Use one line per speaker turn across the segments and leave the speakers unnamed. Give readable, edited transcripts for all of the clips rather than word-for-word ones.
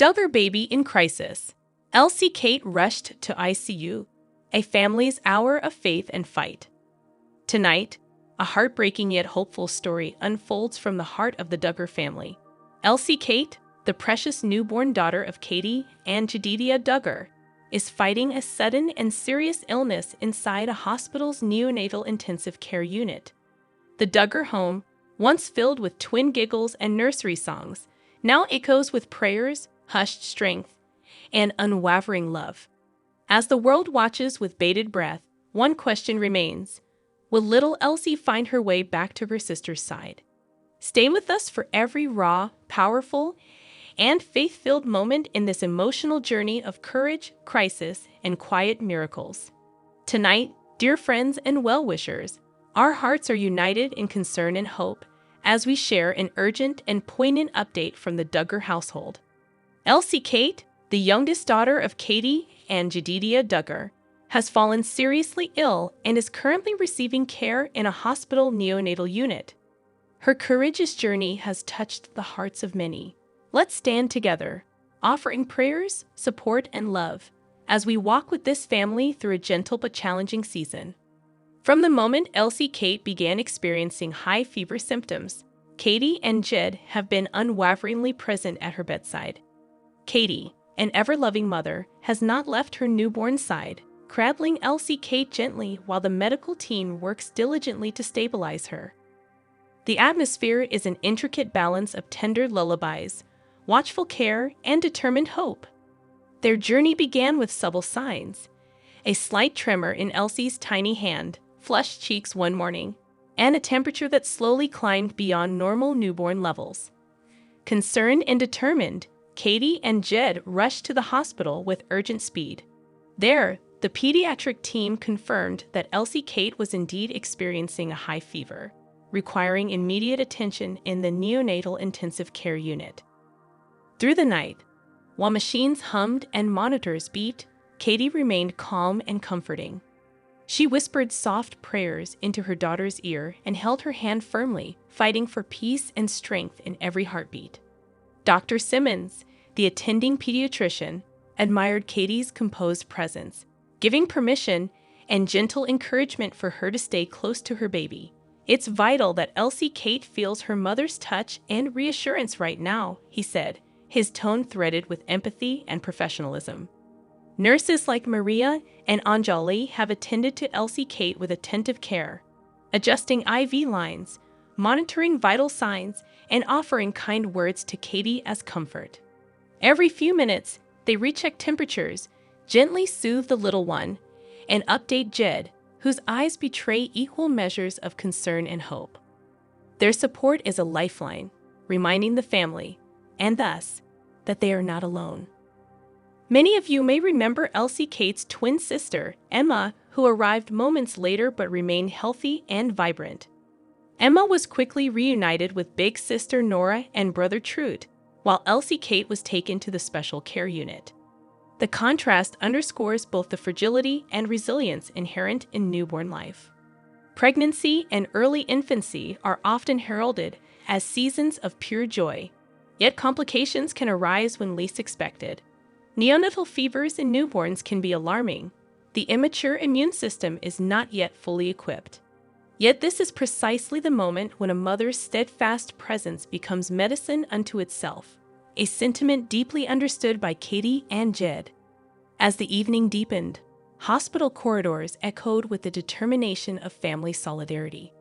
Duggar baby in crisis. Elsie Kate rushed to ICU, a family's hour of faith and fight. Tonight, a heartbreaking yet hopeful story unfolds from the heart of the Duggar family. Elsie Kate, the precious newborn daughter of Katey and Jedidiah Duggar, is fighting a sudden and serious illness inside a hospital's neonatal intensive care unit. The Duggar home, once filled with twin giggles and nursery songs, now echoes with prayers, hushed strength, and unwavering love. As the world watches with bated breath, one question remains: will little Elsie find her way back to her sister's side? Stay with us for every raw, powerful, and faith-filled moment in this emotional journey of courage, crisis, and quiet miracles. Tonight, dear friends and well-wishers, our hearts are united in concern and hope as we share an urgent and poignant update from the Duggar household. Elsie Kate, the youngest daughter of Katey and Jedidiah Duggar, has fallen seriously ill and is currently receiving care in a hospital neonatal unit. Her courageous journey has touched the hearts of many. Let's stand together, offering prayers, support, and love as we walk with this family through a gentle but challenging season. From the moment Elsie Kate began experiencing high fever symptoms, Katey and Jed have been unwaveringly present at her bedside. Katey, an ever-loving mother, has not left her newborn side, cradling Elsie Kate gently while the medical team works diligently to stabilize her. The atmosphere is an intricate balance of tender lullabies, watchful care, and determined hope. Their journey began with subtle signs: a slight tremor in Elsie's tiny hand, flushed cheeks one morning, and a temperature that slowly climbed beyond normal newborn levels. Concerned and determined, Katey and Jed rushed to the hospital with urgent speed. There, the pediatric team confirmed that Elsie Kate was indeed experiencing a high fever, requiring immediate attention in the neonatal intensive care unit. Through the night, while machines hummed and monitors beeped, Katey remained calm and comforting. She whispered soft prayers into her daughter's ear and held her hand firmly, fighting for peace and strength in every heartbeat. Dr. Simmons, the attending pediatrician, admired Katey's composed presence, giving permission and gentle encouragement for her to stay close to her baby. "It's vital that Elsie Kate feels her mother's touch and reassurance right now," he said, his tone threaded with empathy and professionalism. Nurses like Maria and Anjali have attended to Elsie Kate with attentive care, adjusting IV lines, monitoring vital signs, and offering kind words to Katey as comfort. Every few minutes, they recheck temperatures, gently soothe the little one, and update Jed, whose eyes betray equal measures of concern and hope. Their support is a lifeline, reminding the family, and us, that they are not alone. Many of you may remember Elsie Kate's twin sister, Emma, who arrived moments later but remained healthy and vibrant. Emma was quickly reunited with big sister Nora and brother Trude, while Elsie Kate was taken to the special care unit. The contrast underscores both the fragility and resilience inherent in newborn life. Pregnancy and early infancy are often heralded as seasons of pure joy, yet complications can arise when least expected. Neonatal fevers in newborns can be alarming. The immature immune system is not yet fully equipped. Yet this is precisely the moment when a mother's steadfast presence becomes medicine unto itself, a sentiment deeply understood by Katey and Jed. As the evening deepened, hospital corridors echoed with the determination of family solidarity.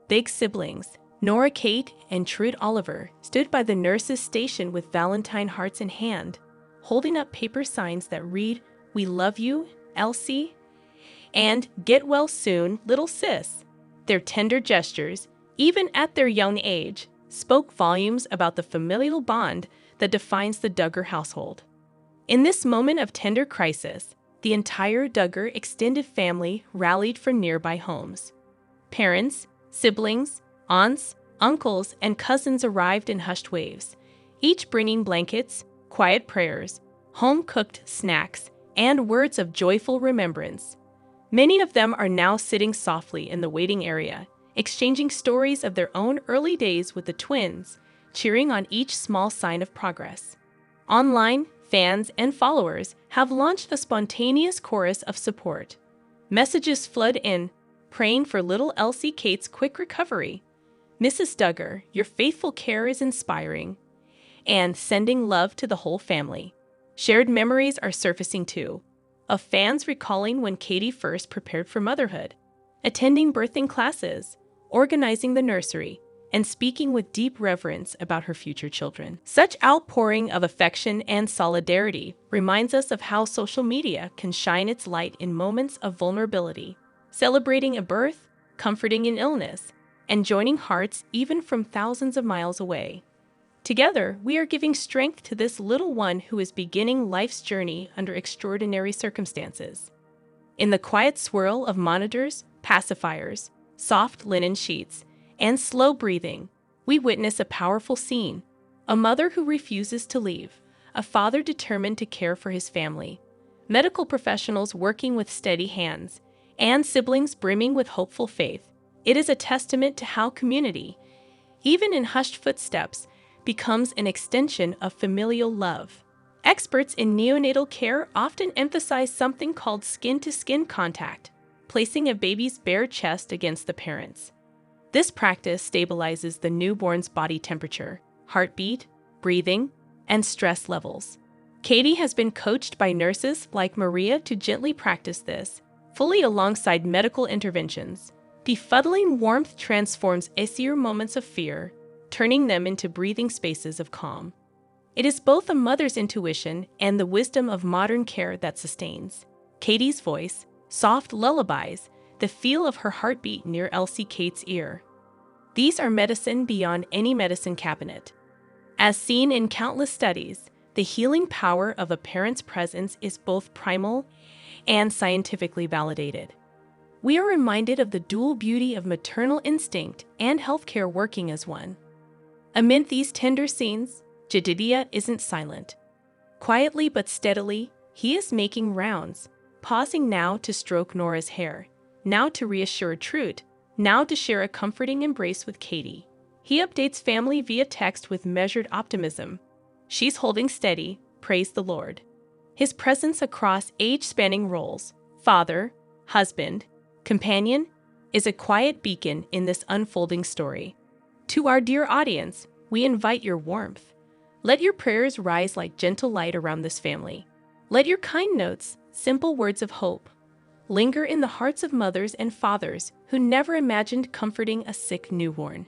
Big siblings, Nora Kate and Trude Oliver, stood by the nurses' station with Valentine hearts in hand, holding up paper signs that read, "We love you, Elsie," and "Get well soon, little sis." Their tender gestures, even at their young age, spoke volumes about the familial bond that defines the Duggar household. In this moment of tender crisis, the entire Duggar extended family rallied from nearby homes. Parents, siblings, aunts, uncles, and cousins arrived in hushed waves, each bringing blankets, quiet prayers, home-cooked snacks, and words of joyful remembrance. Many of them are now sitting softly in the waiting area, exchanging stories of their own early days with the twins, cheering on each small sign of progress. Online, fans and followers have launched a spontaneous chorus of support. Messages flood in, praying for little Elsie Kate's quick recovery. Mrs. Duggar, your faithful care is inspiring. And sending love to the whole family. Shared memories are surfacing too, of fans recalling when Katey first prepared for motherhood, attending birthing classes, organizing the nursery, and speaking with deep reverence about her future children. Such outpouring of affection and solidarity reminds us of how social media can shine its light in moments of vulnerability, celebrating a birth, comforting an illness, and joining hearts even from thousands of miles away. Together, we are giving strength to this little one who is beginning life's journey under extraordinary circumstances. In the quiet swirl of monitors, pacifiers, soft linen sheets, and slow breathing, we witness a powerful scene. A mother who refuses to leave, a father determined to care for his family, medical professionals working with steady hands, and siblings brimming with hopeful faith. It is a testament to how community, even in hushed footsteps, becomes an extension of familial love. Experts in neonatal care often emphasize something called skin-to-skin contact, placing a baby's bare chest against the parent's. This practice stabilizes the newborn's body temperature, heartbeat, breathing, and stress levels. Katey has been coached by nurses like Maria to gently practice this, fully alongside medical interventions. Befuddling warmth transforms easier moments of fear, turning them into breathing spaces of calm. It is both a mother's intuition and the wisdom of modern care that sustains. Katey's voice, soft lullabies, the feel of her heartbeat near Elsie Kate's ear. These are medicine beyond any medicine cabinet. As seen in countless studies, the healing power of a parent's presence is both primal and scientifically validated. We are reminded of the dual beauty of maternal instinct and healthcare working as one. Amid these tender scenes, Jedidiah isn't silent. Quietly but steadily, he is making rounds, pausing now to stroke Nora's hair, now to reassure Trude, now to share a comforting embrace with Katey. He updates family via text with measured optimism. She's holding steady, praise the Lord. His presence across age-spanning roles, father, husband, companion, is a quiet beacon in this unfolding story. To our dear audience, we invite your warmth. Let your prayers rise like gentle light around this family. Let your kind notes, simple words of hope, linger in the hearts of mothers and fathers who never imagined comforting a sick newborn.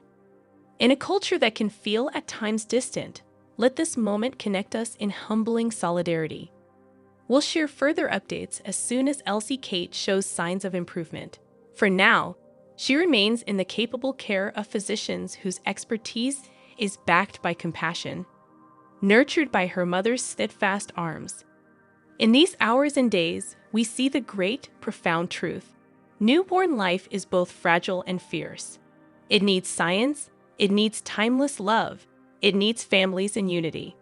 In a culture that can feel at times distant, let this moment connect us in humbling solidarity. We'll share further updates as soon as Elsie Kate shows signs of improvement. For now, she remains in the capable care of physicians whose expertise is backed by compassion, nurtured by her mother's steadfast arms. In these hours and days, we see the great, profound truth. Newborn life is both fragile and fierce. It needs science, it needs timeless love, it needs families in unity.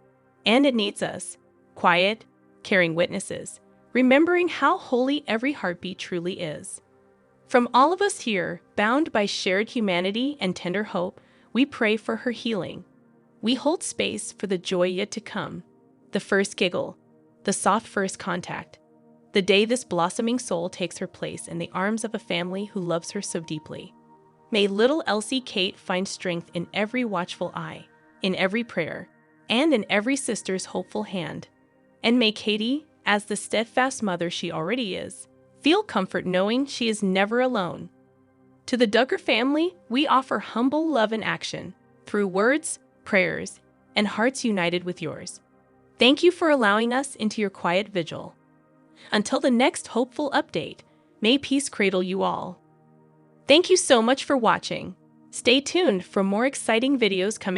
And it needs us, quiet, caring witnesses, remembering how holy every heartbeat truly is. From all of us here, bound by shared humanity and tender hope, we pray for her healing. We hold space for the joy yet to come, the first giggle, the soft first contact, the day this blossoming soul takes her place in the arms of a family who loves her so deeply. May little Elsie Kate find strength in every watchful eye, in every prayer, and in every sister's hopeful hand. And may Katey, as the steadfast mother she already is, feel comfort knowing she is never alone. To the Duggar family, we offer humble love in action, through words, prayers, and hearts united with yours. Thank you for allowing us into your quiet vigil. Until the next hopeful update, may peace cradle you all. Thank you so much for watching. Stay tuned for more exciting videos coming